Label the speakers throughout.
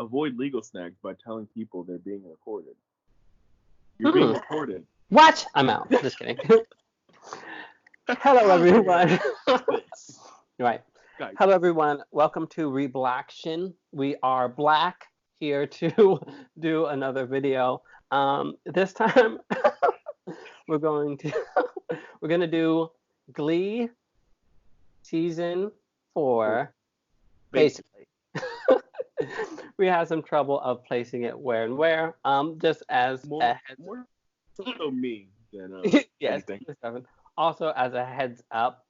Speaker 1: avoid legal snags by telling people they're being recorded. You're being recorded.
Speaker 2: What? I'm out. Just kidding. Hello, everyone. Right.
Speaker 1: Guys.
Speaker 2: Hello, everyone. Welcome to Reblaction. We are black here to do another video. This time we're going to do Glee season 4. Basically. We had some trouble of placing it where and where. Just as
Speaker 1: more so me than
Speaker 2: yes.
Speaker 1: anything.
Speaker 2: Also, as a heads up,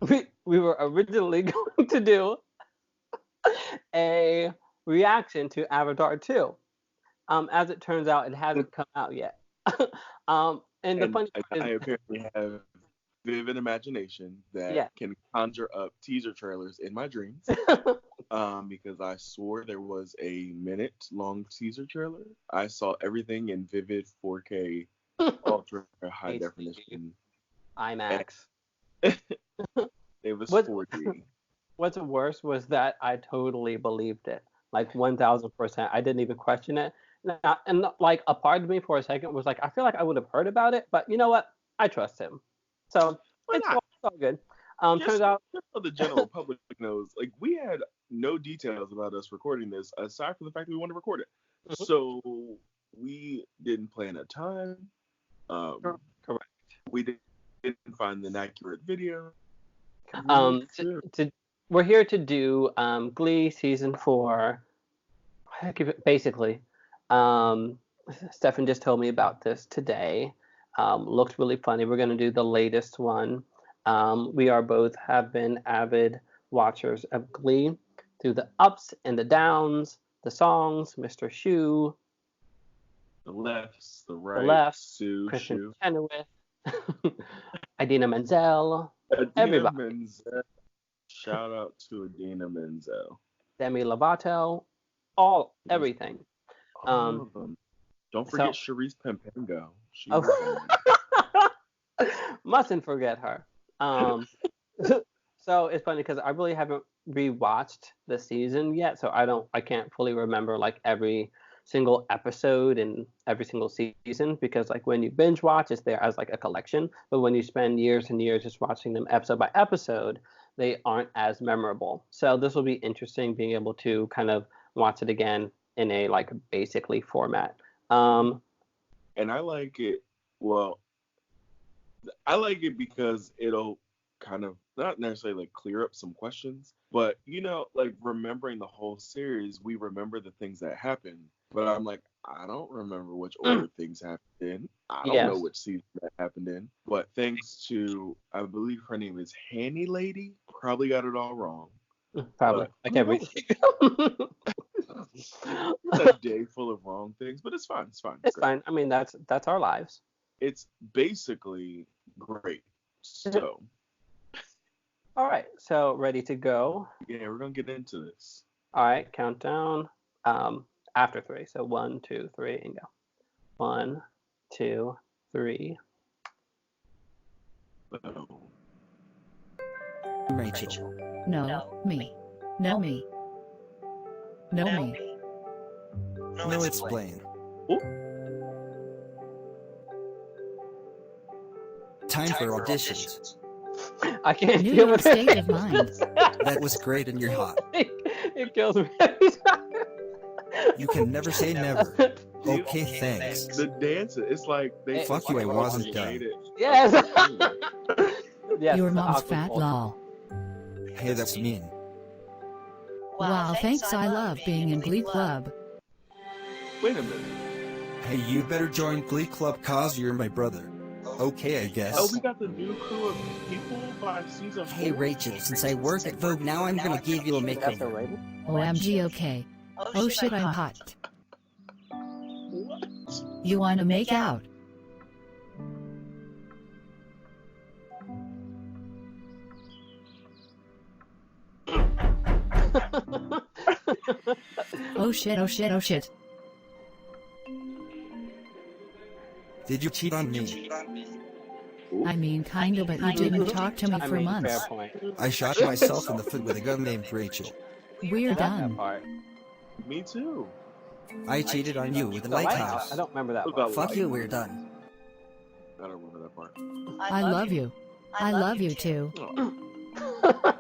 Speaker 2: we were originally going to do a reaction to Avatar 2. As it turns out, it hasn't come out yet. And the funny part
Speaker 1: I apparently have vivid imagination that can conjure up teaser trailers in my dreams. Because I swore there was a minute-long teaser trailer. I saw everything in vivid 4K, ultra high definition.
Speaker 2: IMAX.
Speaker 1: It was 4D.
Speaker 2: What's worse was that I totally believed it, like 1,000%. I didn't even question it. And like a part of me for a second was like, I feel like I would have heard about it, but you know what? I trust him, so it's all good. Turns out,
Speaker 1: just so the general public knows, like we had no details about us recording this aside from the fact that we wanted to record it. Mm-hmm. So we didn't plan a time.
Speaker 2: Correct.
Speaker 1: We didn't find an accurate video.
Speaker 2: We're here to do Glee season 4. Basically, Stephen just told me about this today. Looked really funny. We're gonna do the latest one. We are both have been avid watchers of Glee through the ups and the downs, the songs, Mr. Shoe,
Speaker 1: the lefts, the right, Sue,
Speaker 2: Kristen Chenoweth, Idina Menzel, everybody.
Speaker 1: Menzel. Shout out to Idina Menzel,
Speaker 2: Demi Lovato, everything.
Speaker 1: All of them. Don't forget Charisse Pempengo.
Speaker 2: Mustn't forget her. So it's funny because I really haven't rewatched the season yet, so I can't fully remember like every single episode and every single season, because like when you binge watch, it's there as like a collection, but when you spend years and years just watching them episode by episode, they aren't as memorable. So this will be interesting, being able to kind of watch it again in a like basically format.
Speaker 1: And I like it. Well, I like it because it'll kind of not necessarily like clear up some questions, but you know, like remembering the whole series, we remember the things that happened, but I'm like, I don't remember which order things happened in. I don't know which season that happened in, but thanks to, I believe her name is Hanny Lady, probably got it all wrong.
Speaker 2: Probably, like everything.
Speaker 1: A day full of wrong things, but it's fine.
Speaker 2: It's fine. I mean, that's our lives.
Speaker 1: It's basically great. So.
Speaker 2: All right. So ready to go?
Speaker 1: Yeah, we're gonna get into this.
Speaker 2: All right. Countdown. After 3. So 1, 2, 3, and go. 1, 2, 3.
Speaker 3: Rachel. No, me. No, me. No, me.
Speaker 4: No, explain. Time for auditions.
Speaker 2: I can't deal with
Speaker 3: state of mind.
Speaker 4: That was great and you're hot.
Speaker 2: It kills me every time.
Speaker 4: You can never say never. Okay, thanks.
Speaker 1: The dance, it's like they
Speaker 4: fuck you, I wasn't done.
Speaker 2: Yes. Yes.
Speaker 3: Your mom's fat lol.
Speaker 4: Hey, that's mean.
Speaker 3: Wow, thanks. I love being in Glee Club.
Speaker 1: Wait a minute.
Speaker 4: Hey, you better join Glee Club cause you're my brother. Okay, I guess.
Speaker 1: Oh, we got the new crew of people by season 4.
Speaker 4: Hey, Rachel, since I work at Vogue now, I'm gonna give you a makeover.
Speaker 3: OMG, okay. Oh shit, I'm hot.
Speaker 1: What?
Speaker 3: You wanna make out? Oh shit, oh shit, oh shit.
Speaker 4: Did you cheat on me?
Speaker 3: I mean, kinda, but you didn't talk to me for months.
Speaker 4: I shot myself in the foot with a gun named Rachel.
Speaker 3: We're done.
Speaker 1: Me too.
Speaker 4: I cheated on you with the
Speaker 2: The
Speaker 4: lighthouse.
Speaker 2: I don't remember that
Speaker 1: What
Speaker 2: one.
Speaker 1: about
Speaker 4: Fuck you,
Speaker 1: light?
Speaker 4: we're done.
Speaker 1: I don't remember that part.
Speaker 3: I love you. I love you too.
Speaker 1: Oh.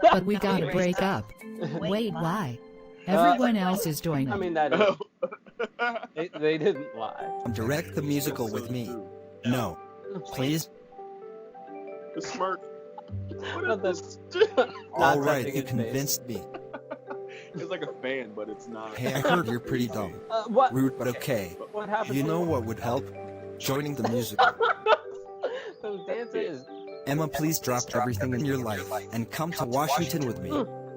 Speaker 3: But we gotta break up. Wait, why? Everyone else is joining.
Speaker 2: I mean, that is.
Speaker 1: Oh.
Speaker 2: They didn't lie.
Speaker 4: Direct the musical with me. No. Please?
Speaker 1: The smirk.
Speaker 2: Not
Speaker 1: What is
Speaker 2: that-
Speaker 1: this?
Speaker 4: All
Speaker 2: Not
Speaker 4: right,
Speaker 2: touching
Speaker 4: you
Speaker 2: his face.
Speaker 4: convinced me.
Speaker 1: It's like a fan, but it's not.
Speaker 4: Hey, I heard you're pretty dumb.
Speaker 2: What?
Speaker 4: Rude, but okay.
Speaker 2: What happened?
Speaker 4: You
Speaker 2: to
Speaker 4: know
Speaker 2: you?
Speaker 4: what would help? Joining the musical.
Speaker 2: Those dances.
Speaker 4: Emma, please drop everything in your life and come to Washington with me.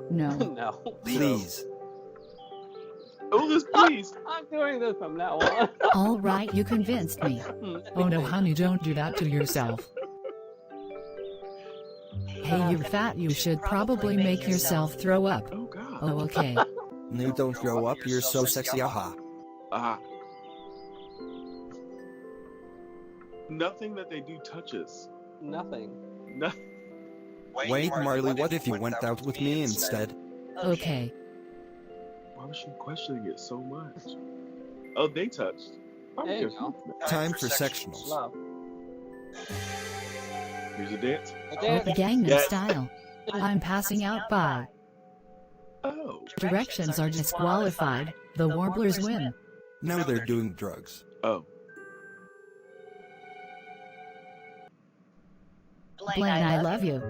Speaker 3: No.
Speaker 2: No.
Speaker 4: Please.
Speaker 1: Oh, this please.
Speaker 2: I'm doing this from now on.
Speaker 3: All right, you convinced me. Oh no, honey, don't do that to yourself. Hey, you're fat. You should probably make yourself throw up.
Speaker 1: Oh God.
Speaker 3: Oh, okay.
Speaker 4: No, don't grow up. You're so sexy. Aha.
Speaker 1: Ah. Nothing that they do touches.
Speaker 2: Nothing.
Speaker 1: Nothing.
Speaker 4: Wait, Marley, what if you went out with me instead?
Speaker 3: Okay.
Speaker 1: Why was she questioning it so much? Oh, they touched. I'm
Speaker 2: There you
Speaker 1: confused
Speaker 2: go.
Speaker 1: now.
Speaker 4: Time for sectionals.
Speaker 2: Love.
Speaker 1: Here's a dance.
Speaker 3: Gangnam
Speaker 1: Yes.
Speaker 3: Style. I'm passing out. Bye.
Speaker 1: Oh.
Speaker 3: Directions are disqualified. The Warblers win.
Speaker 4: Now they're doing drugs.
Speaker 1: Oh.
Speaker 3: Blaine, I love you.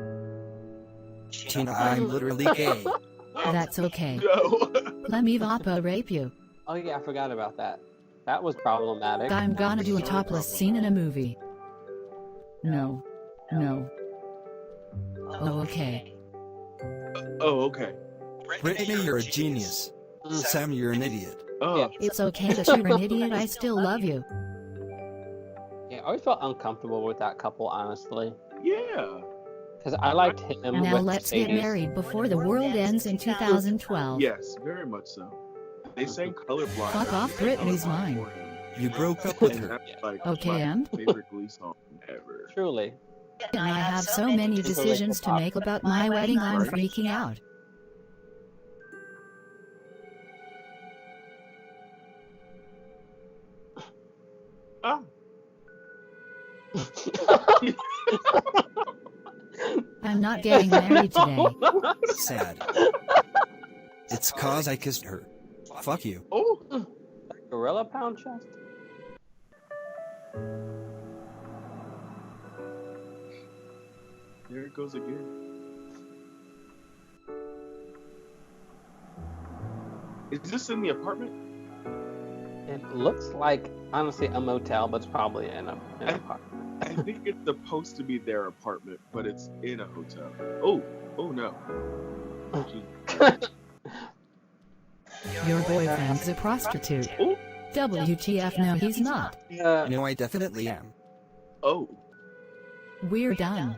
Speaker 4: Tina, I'm literally gay.
Speaker 3: That's okay.
Speaker 1: No.
Speaker 3: Let me Vappa rape you.
Speaker 2: Oh yeah, I forgot about that. That was problematic.
Speaker 3: I'm gonna do a topless scene in a movie. No. No. Oh, okay.
Speaker 1: Oh, okay.
Speaker 4: Brittany, you're a genius. Sam, you're an idiot.
Speaker 1: Oh.
Speaker 3: It's okay that you're an idiot. I still love you.
Speaker 2: Yeah, I always felt uncomfortable with that couple, honestly,
Speaker 1: Yeah.
Speaker 2: because I liked him.
Speaker 3: Now
Speaker 2: with
Speaker 3: let's get
Speaker 2: Mercedes.
Speaker 3: married before the world ends in 2012.
Speaker 1: Yes, very much so. They sang colorblind.
Speaker 3: Fuck off, Brittany's mine.
Speaker 4: You broke up with
Speaker 1: And
Speaker 4: her.
Speaker 1: that's like
Speaker 3: Okay,
Speaker 1: my
Speaker 3: and?
Speaker 1: favorite Glee song ever.
Speaker 2: Truly.
Speaker 3: And I have so many decisions to make about my wedding. I'm freaking out.
Speaker 1: Ah.
Speaker 3: I'm not getting married today.
Speaker 4: Sad. It's cause I kissed her. Fuck you.
Speaker 1: Oh.
Speaker 2: Gorilla pound chest.
Speaker 1: Here it goes again. Is this in the apartment?
Speaker 2: It looks like, honestly, a motel, but it's probably in a
Speaker 1: I-
Speaker 2: apartment.
Speaker 1: I think it's supposed to be their apartment, but it's in a hotel. Oh. Oh no. She-
Speaker 3: Your boyfriend's a prostitute.
Speaker 1: Oh.
Speaker 3: WTF, no, he's not.
Speaker 4: No, I definitely am.
Speaker 1: Oh.
Speaker 3: We're done.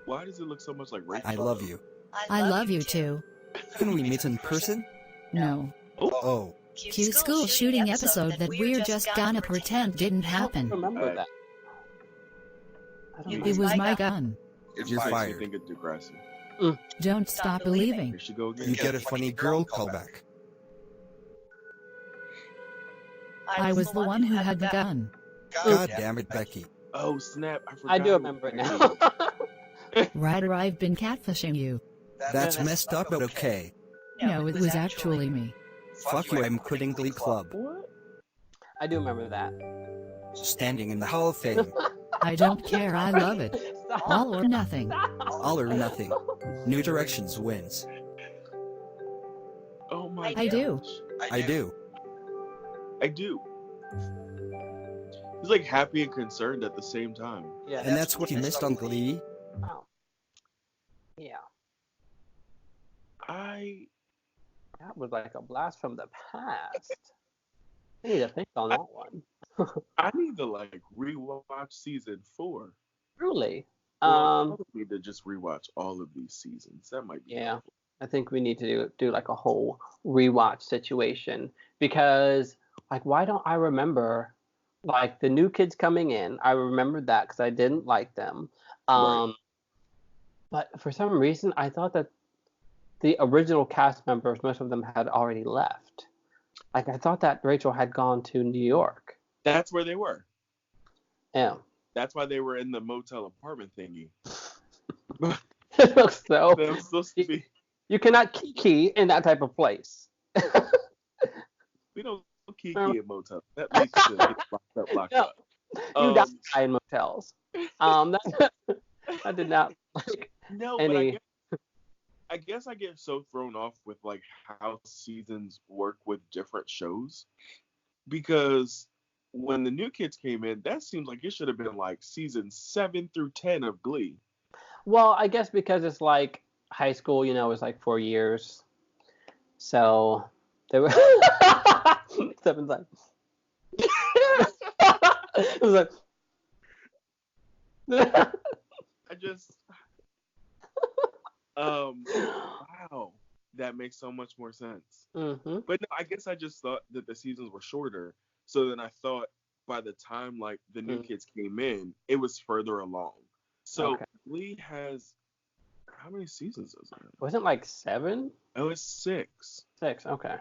Speaker 1: Why does it look so much like Rachel?
Speaker 4: I love you.
Speaker 3: I love you too.
Speaker 4: Can we meet in person?
Speaker 3: No.
Speaker 4: Oh.
Speaker 3: Cue school shooting episode that we're just gonna pretend didn't
Speaker 2: I
Speaker 3: happen.
Speaker 2: don't remember that. I don't
Speaker 3: It was my gun.
Speaker 1: It's
Speaker 4: You're
Speaker 1: fine,
Speaker 4: fired.
Speaker 1: You think it's Degrassi.
Speaker 3: Don't stop believing.
Speaker 1: Here she go again.
Speaker 4: You get a funny girl callback.
Speaker 3: I was the one who had the gun.
Speaker 4: God damn it, Becky.
Speaker 1: Oh snap! I forgot.
Speaker 2: I do remember it now.
Speaker 3: Ryder, I've been catfishing you.
Speaker 4: That's messed up, but okay.
Speaker 3: No, it was actually me.
Speaker 4: Fuck you, I'm quitting Glee Club.
Speaker 1: What?
Speaker 2: I do remember that.
Speaker 4: Standing in the Hall of Fame.
Speaker 3: I don't care, I love it.
Speaker 2: Stop.
Speaker 3: All or nothing.
Speaker 4: All or nothing. New Directions wins.
Speaker 1: Oh my
Speaker 3: I do.
Speaker 1: gosh.
Speaker 4: I do.
Speaker 1: I do. He's like happy and concerned at the same time.
Speaker 2: Yeah.
Speaker 4: And that's what you missed on Glee?
Speaker 2: Oh. Yeah. That was like a blast from the past. I need to think on that one.
Speaker 1: I need to like rewatch season 4.
Speaker 2: Truly.
Speaker 1: Well, I probably need to just rewatch all of these seasons. That might be
Speaker 2: Yeah.
Speaker 1: helpful.
Speaker 2: I think we need to do like a whole rewatch situation, because like, why don't I remember like the new kids coming in? I remembered that because I didn't like them.
Speaker 1: Right.
Speaker 2: But for some reason I thought that the original cast members, most of them had already left. Like, I thought that Rachel had gone to New York.
Speaker 1: That's where they were.
Speaker 2: Yeah.
Speaker 1: That's why they were in the motel apartment thingy.
Speaker 2: It looks so.
Speaker 1: That was supposed to be.
Speaker 2: You cannot kiki in that type of place.
Speaker 1: We don't kiki in motels. That makes you get locked
Speaker 2: No,
Speaker 1: up.
Speaker 2: you die in motels. I did not like
Speaker 1: No,
Speaker 2: any.
Speaker 1: but I guess I get so thrown off with like how seasons work with different shows, because when the new kids came in, that seems like it should have been like season 7 through 10 of Glee.
Speaker 2: Well, I guess because it's like high school, it's like 4 years. So they were Stefan's like it was like
Speaker 1: I just wow, that makes so much more sense.
Speaker 2: Mm-hmm.
Speaker 1: But no, I guess I just thought that the seasons were shorter. So then I thought by the time like the new kids came in, it was further along. So Glee has how many seasons is it?
Speaker 2: Wasn't it like 7?
Speaker 1: Oh, it's 6.
Speaker 2: 6, okay.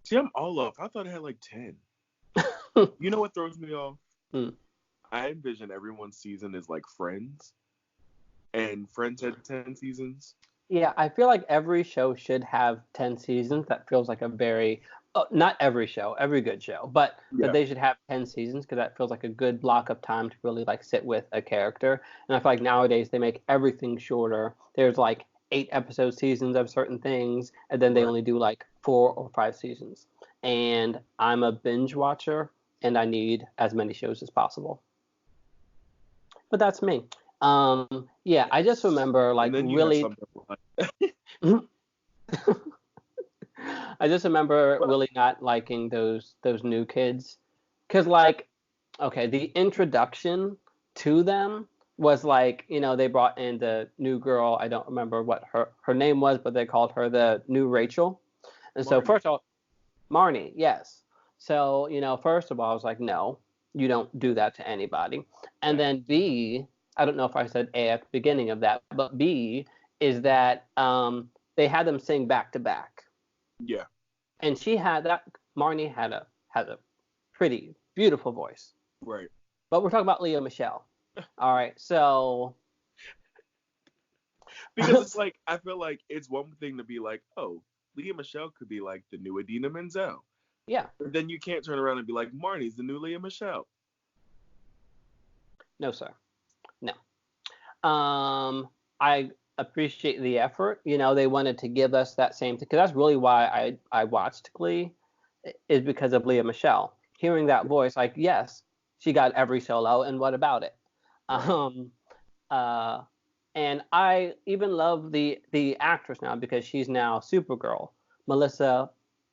Speaker 1: See, I'm all off. I thought it had like 10. You know what throws me off? I envision everyone's season is like Friends, and Friends had 10 seasons.
Speaker 2: Yeah, I feel like every show should have 10 seasons. That feels like a very, not every show, every good show, but they should have 10 seasons because that feels like a good block of time to really like sit with a character. And I feel like nowadays they make everything shorter. There's like 8 episode seasons of certain things, and then they only do like 4 or 5 seasons. And I'm a binge watcher, and I need as many shows as possible. But that's me. Yeah, I just remember like really. I just remember really not liking those new kids, because like, okay, the introduction to them was like, they brought in the new girl. I don't remember what her name was, but they called her the new Rachel. And so first of all, Marnie, yes. So first of all, I was like, no, you don't do that to anybody. And then B, I don't know if I said A at the beginning of that, but B is that they had them sing back to back.
Speaker 1: Yeah.
Speaker 2: And Marnie had a pretty beautiful voice.
Speaker 1: Right.
Speaker 2: But we're talking about Leah Michelle. All right, so
Speaker 1: because it's like I feel like it's one thing to be like, oh, Leah Michelle could be like the new Idina Menzel.
Speaker 2: Yeah.
Speaker 1: But then you can't turn around and be like, Marnie's the new Leah Michelle.
Speaker 2: No, sir. No. I appreciate the effort. They wanted to give us that same thing, because that's really why I watched Glee, is because of Leah Michelle. Hearing that voice, like, yes, she got every solo, and what about it? And I even love the actress now, because she's now Supergirl, Melissa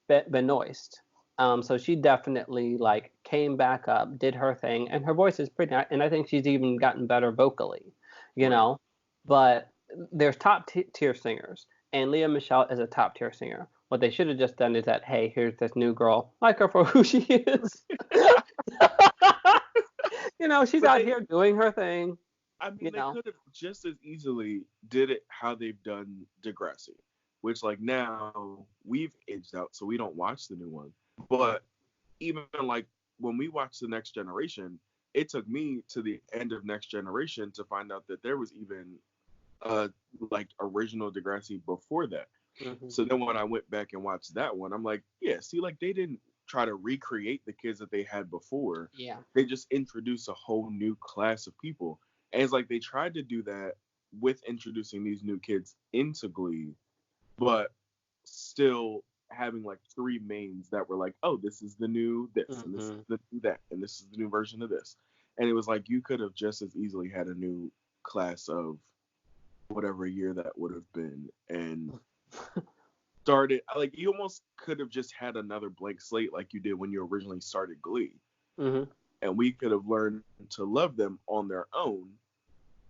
Speaker 2: Benoist. So she definitely like came back up, did her thing, and her voice is pretty nice, and I think she's even gotten better vocally, But there's top tier singers, and Leah Michelle is a top tier singer. What they should have just done is that, hey, here's this new girl, like her for who she is. She's out here doing her thing.
Speaker 1: I mean, they could have just as easily did it how they've done Degrassi, which like now we've aged out, so we don't watch the new one. But even like when we watched The Next Generation, it took me to the end of Next Generation to find out that there was even like original Degrassi before that. Mm-hmm. So then when I went back and watched that one, I'm like, yeah, see, like they didn't try to recreate the kids that they had before.
Speaker 2: Yeah.
Speaker 1: They just introduced a whole new class of people. And it's like they tried to do that with introducing these new kids into Glee, but still having like 3 mains that were like, oh, this is the new this, and this is the new that, and this is the new version of this. And it was like you could have just as easily had a new class of whatever year that would have been, and started like you almost could have just had another blank slate like you did when you originally started Glee.
Speaker 2: Mm-hmm.
Speaker 1: And we could have learned to love them on their own,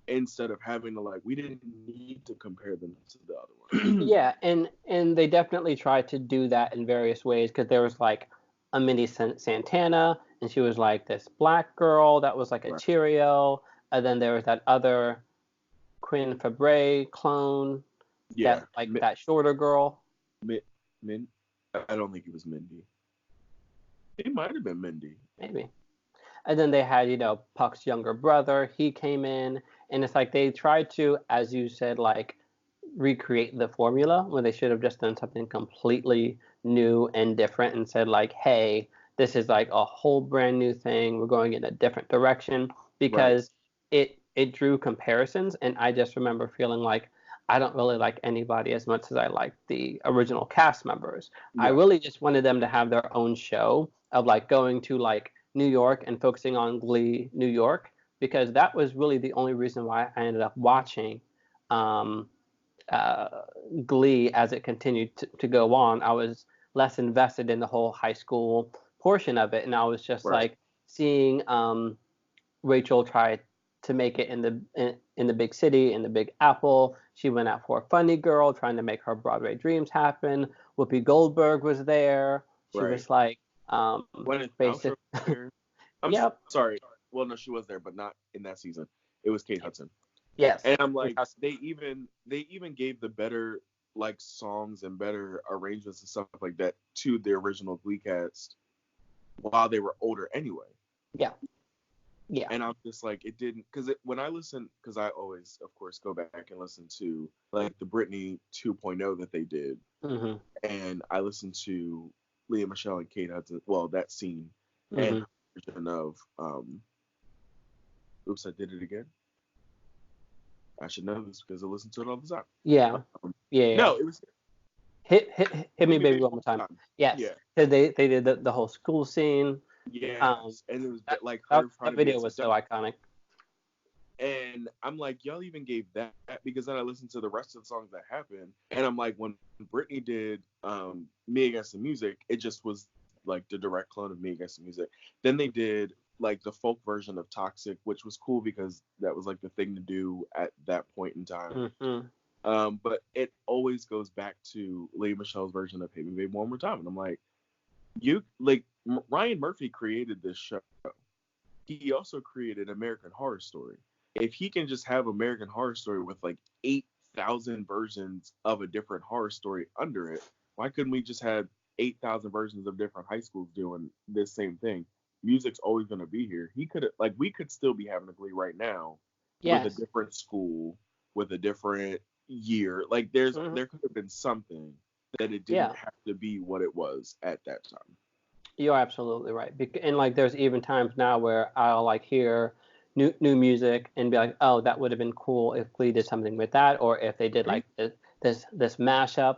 Speaker 1: instead of having to like, we didn't need to compare them to the other one.
Speaker 2: Yeah, and they definitely tried to do that in various ways, because there was like a mini Santana, and she was like this black girl that was like a Cheerio, and then there was that other Quinn Fabray clone
Speaker 1: Yeah.
Speaker 2: That like that shorter girl.
Speaker 1: Min. I don't think it was Mindy. It might have been Mindy.
Speaker 2: Maybe. And then they had, Puck's younger brother. He came in, and it's like they tried to, as you said, like recreate the formula when they should have just done something completely new and different and said like, hey, this is like a whole brand new thing. We're going in a different direction because it drew comparisons, and I just remember feeling like I don't really like anybody as much as I like the original cast members. I
Speaker 1: Yeah.
Speaker 2: really just wanted them to have their own show of like going to like New York and focusing on Glee New York, because that was really the only reason why I ended up watching um, uh, Glee as it continued to go on. I was less invested in the whole high school portion of it, and I was just
Speaker 1: Right.
Speaker 2: like seeing Rachel try to make it in the big city, in the Big Apple. She went out for a funny girl, trying to make her Broadway dreams happen. Whoopi Goldberg was there. She
Speaker 1: Right.
Speaker 2: was like,
Speaker 1: When
Speaker 2: basic.
Speaker 1: there.
Speaker 2: Yep.
Speaker 1: Sorry. Well, no, she was there, but not in that season. It was Kate Hudson.
Speaker 2: Yes.
Speaker 1: And I'm like, they even gave the better like songs and better arrangements and stuff like that to the original Glee cast while they were older anyway.
Speaker 2: Yeah. Yeah.
Speaker 1: And I'm just like, it didn't, when I listen, because I always, of course, go back and listen to like the Britney 2.0 that they did,
Speaker 2: Mm-hmm.
Speaker 1: and I listened to Leah Michelle and Kate Hudson, well, that scene,
Speaker 2: Mm-hmm.
Speaker 1: and version of, oops, I did it again. I should know this because I listen to it all the time.
Speaker 2: Yeah. Yeah.
Speaker 1: No, it was
Speaker 2: Hit me, baby, one more time. Yes.
Speaker 1: Yeah.
Speaker 2: Because they did the whole school scene.
Speaker 1: Yes, and it was like
Speaker 2: that
Speaker 1: her
Speaker 2: video was so iconic.
Speaker 1: And I'm like, y'all even gave that, because then I listened to the rest of the songs that happened, and I'm like, when Britney did Me Against the Music, it just was like the direct clone of Me Against the Music. Then they did like the folk version of Toxic, which was cool because that was like the thing to do at that point in time.
Speaker 2: Mm-hmm.
Speaker 1: But it always goes back to Leah Michelle's version of Hit Me Baby One More Time, and I'm like, Ryan Murphy created this show. He also created American Horror Story. If he can just have American Horror Story with like 8,000 versions of a different horror story under it, why couldn't we just have 8,000 versions of different high schools doing this same thing? Music's always going to be here. We could still be having a Glee right now with a different school, with a different year. Like there could have been something that it didn't have to be what it was at that time.
Speaker 2: You're absolutely right. And like, there's even times now where I'll like hear new music and be like, oh, that would have been cool if Glee did something with that, or if they did like this mashup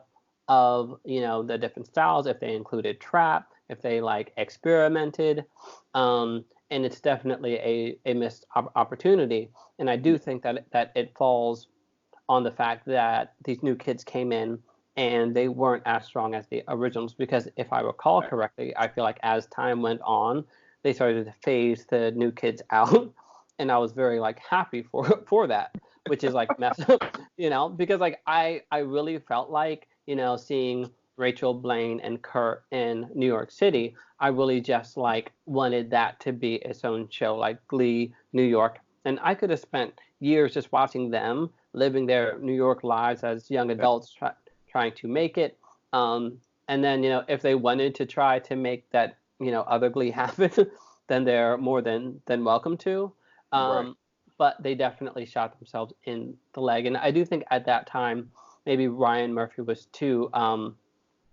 Speaker 2: of the different styles, if they included trap, if they like experimented, and it's definitely a missed opportunity. And I do think that it falls on the fact that these new kids came in and they weren't as strong as the originals, because if I recall correctly, I feel like as time went on, they started to phase the new kids out, and I was very like happy for that, which is like messed up, because like I really felt like seeing Rachel, Blaine, and Kurt in New York City, I really just like wanted that to be its own show, like Glee New York, and I could have spent years just watching them living their New York lives as young adults trying to make it. And then, if they wanted to try to make that, other Glee happen, then they're more than welcome to. But they definitely shot themselves in the leg. And I do think at that time, maybe Ryan Murphy was too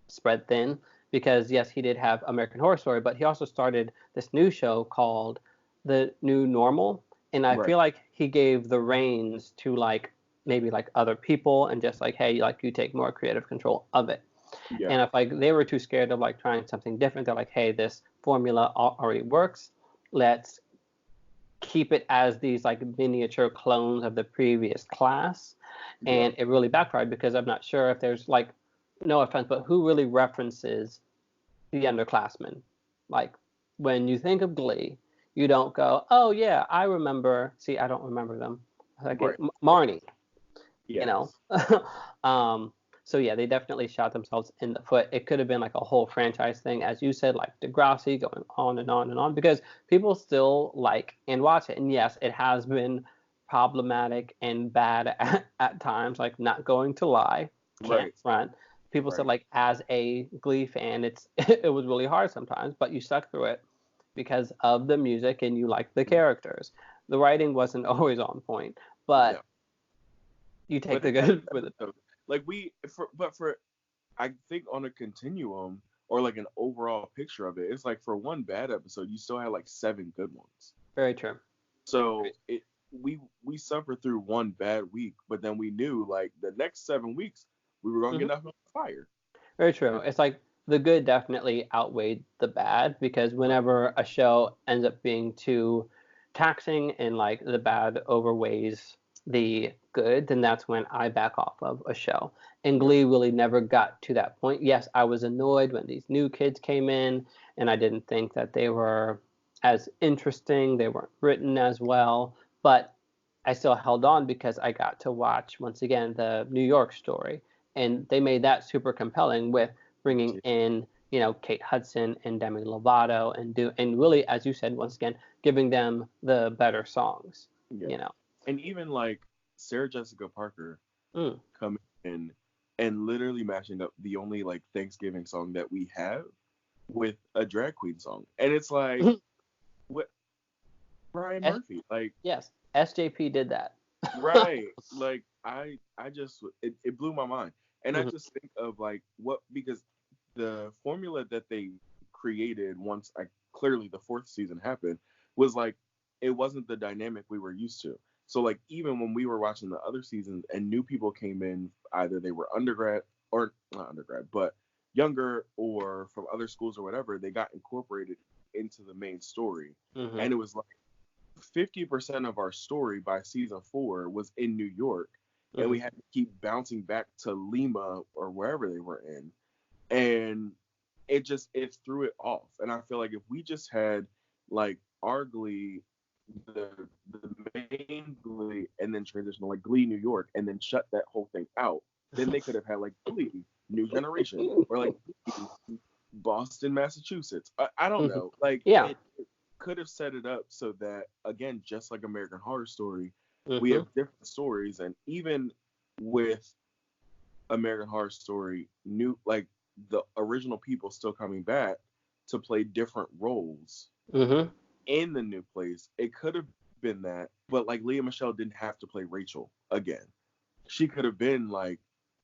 Speaker 2: spread thin, because yes, he did have American Horror Story, but he also started this new show called The New Normal. And I feel like he gave the reins to like maybe like other people, and just like, hey, like you take more creative control of it. Yeah. And if like they were too scared of like trying something different, they're like, hey, this formula already works. Let's keep it as these like miniature clones of the previous class. And it really backfired, because I'm not sure if there's like, no offense, but who really references the underclassmen? Like when you think of Glee, you don't go, oh yeah, I remember. See, I don't remember them. Like Marnie. Yes. So yeah, they definitely shot themselves in the foot. It could have been like a whole franchise thing, as you said, like Degrassi, going on and on and on, because people still like and watch it. And yes, it has been problematic and bad at times, like not going to lie, can't
Speaker 1: Right.
Speaker 2: front. People said
Speaker 1: Right.
Speaker 2: like as a Glee fan, it was really hard sometimes, but you stuck through it because of the music and you liked the characters. The writing wasn't always on point,
Speaker 1: No.
Speaker 2: but you take
Speaker 1: But
Speaker 2: the
Speaker 1: it had
Speaker 2: good with it.
Speaker 1: episodes. Like for I think on a continuum or like an overall picture of it, it's like for one bad episode, you still had like 7 good ones.
Speaker 2: Very true.
Speaker 1: So we suffered through one bad week, but then we knew like the next 7 weeks we were gonna
Speaker 2: Mhm.
Speaker 1: get nothing on fire.
Speaker 2: Very true. It's like the good definitely outweighed the bad because whenever a show ends up being too taxing and like the bad overweighs the good, then that's when I back off of a show. And Glee really never got to that point. Yes, I was annoyed when these new kids came in and I didn't think that they were as interesting, they weren't written as well, but I still held on because I got to watch once again the New York story and they made that super compelling with bringing in Kate Hudson and Demi Lovato and really, as you said once again, giving them the better songs.
Speaker 1: Yeah.
Speaker 2: You know.
Speaker 1: And even like Sarah Jessica Parker
Speaker 2: Mm.
Speaker 1: coming in and literally matching up the only like Thanksgiving song that we have with a drag queen song, and it's like what Ryan Murphy, like
Speaker 2: yes, SJP did that.
Speaker 1: right, like I just it blew my mind, and I
Speaker 2: Mhm.
Speaker 1: just think of like what because the formula that they created once I clearly the 4th season happened was like it wasn't the dynamic we were used to. So like even when we were watching the other seasons and new people came in, either they were undergrad or not undergrad, but younger or from other schools or whatever, they got incorporated into the main story.
Speaker 2: Mhm.
Speaker 1: And it was like 50% of our story by season 4 was in New York, and we
Speaker 2: Mhm.
Speaker 1: had to keep bouncing back to Lima or wherever they were in, and it threw it off. And I feel like if we just had like our Glee, the main Glee, and then transition to like Glee New York, and then shut that whole thing out, then they could have had like Glee New Generation or like Glee, Boston, Massachusetts. I don't
Speaker 2: Mhm.
Speaker 1: know, like
Speaker 2: Yeah.
Speaker 1: it could have set it up so that again, just like American Horror Story, we
Speaker 2: Mhm.
Speaker 1: have different stories, and even with American Horror Story, new like the original people still coming back to play different roles
Speaker 2: Mhm.
Speaker 1: in the new place. It could have been that, but like Leah Michelle didn't have to play Rachel again. She could have been like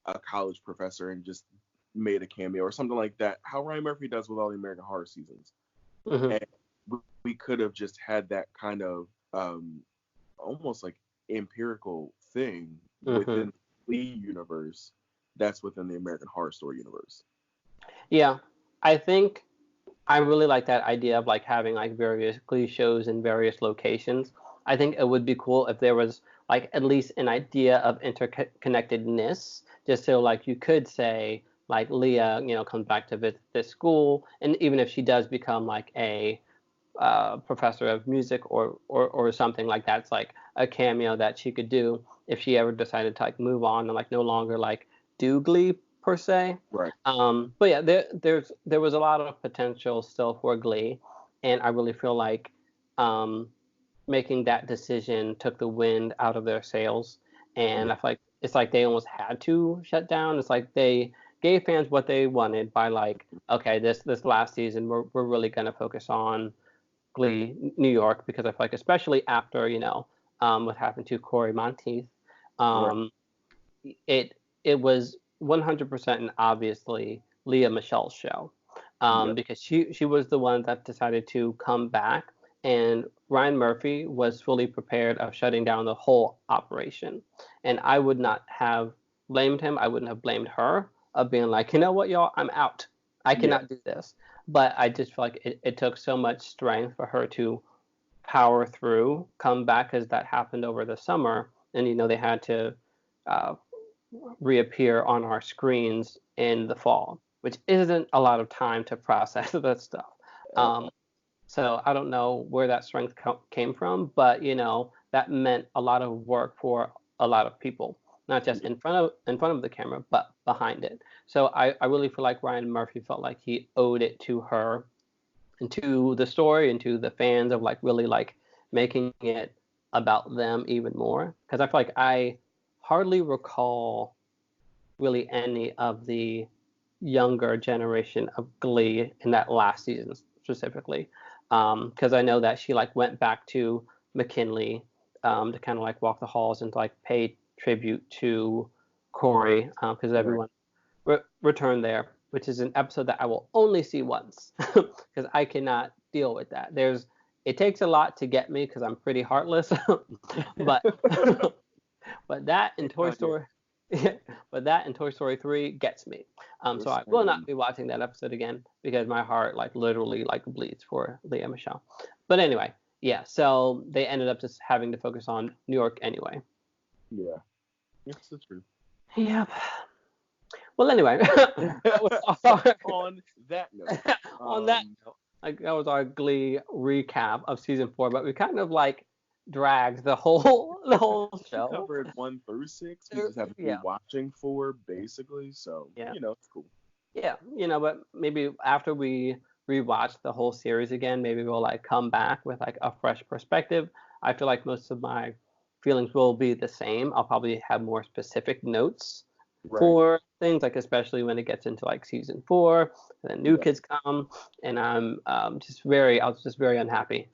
Speaker 1: a college professor and just made a cameo or something like that. How Ryan Murphy does with all the American Horror seasons,
Speaker 2: Mhm.
Speaker 1: and we could have just had that kind of almost like empirical thing
Speaker 2: Mhm.
Speaker 1: within the universe that's within the American Horror Story universe.
Speaker 2: Yeah. I think I really like that idea of like having like various Glee shows in various locations. I think it would be cool if there was like at least an idea of interconnectedness, just so like you could say like Leah, comes back to visit this school, and even if she does become like a professor of music or something like that, it's like a cameo that she could do if she ever decided to like move on and like no longer like do Glee per se.
Speaker 1: Right.
Speaker 2: But yeah, there was a lot of potential still for Glee, and I really feel like um, making that decision took the wind out of their sails, and I feel like it's like they almost had to shut down. It's like they gave fans what they wanted by like, okay, this last season we're really gonna focus on Glee New York because I feel like especially after what happened to Corey Monteith,
Speaker 1: Right.
Speaker 2: um, it was 100% and obviously Leah Michelle's show,
Speaker 1: Yeah.
Speaker 2: because she was the one that decided to come back, and Ryan Murphy was fully prepared of shutting down the whole operation, and I would not have blamed him. I wouldn't have blamed her of being like, you know what, y'all, I'm out. I
Speaker 1: Yeah.
Speaker 2: cannot do this. But I just feel like it took so much strength for her to power through, come back, because that happened over the summer, and they had to uh, reappear on our screens in the fall, which isn't a lot of time to process that stuff.
Speaker 1: At
Speaker 2: Um,
Speaker 1: all.
Speaker 2: so I don't know where that strength came from, but that meant a lot of work for a lot of people, not just
Speaker 1: Yeah.
Speaker 2: in front of the camera, but behind it. So I really feel like Ryan Murphy felt like he owed it to her and to the story and to the fans of like really like making it about them even more, because I feel like I hardly recall really any of the younger generation of Glee in that last season specifically, because I know that she like went back to McKinley to kind of like walk the halls and like pay tribute to Corey, because everyone returned there, which is an episode that I will only see once because I cannot deal with that. It takes a lot to get me because I'm pretty heartless, but but that in Toy Story. But that in Toy Story 3 gets me. So I will not be watching that episode again because my heart like literally like bleeds for Leah Michelle. But anyway, yeah. So they ended up just having to focus on New York anyway.
Speaker 1: Yeah, that's the truth.
Speaker 2: Yep. Well, anyway.
Speaker 1: On that note.
Speaker 2: On that note, like that was our Glee recap of season 4, but we kind of like dragged the whole show.
Speaker 1: We covered 1 through 6. We just have to be watching 4 basically, so it's cool.
Speaker 2: Yeah, but maybe after we rewatch the whole series again, maybe we'll like come back with like a fresh perspective. I feel like most of my feelings will be the same. I'll probably have more specific notes for things, like especially when it gets into like season 4 and then new kids come, and I was just very unhappy.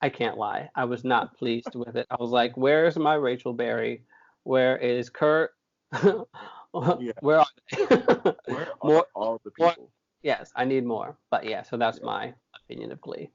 Speaker 2: I can't lie. I was not pleased with it. I was like, where's my Rachel Berry? Where is Kurt? Where are they?
Speaker 1: Where are all the people?
Speaker 2: Yes, I need more. But yeah, so that's my opinion of Glee.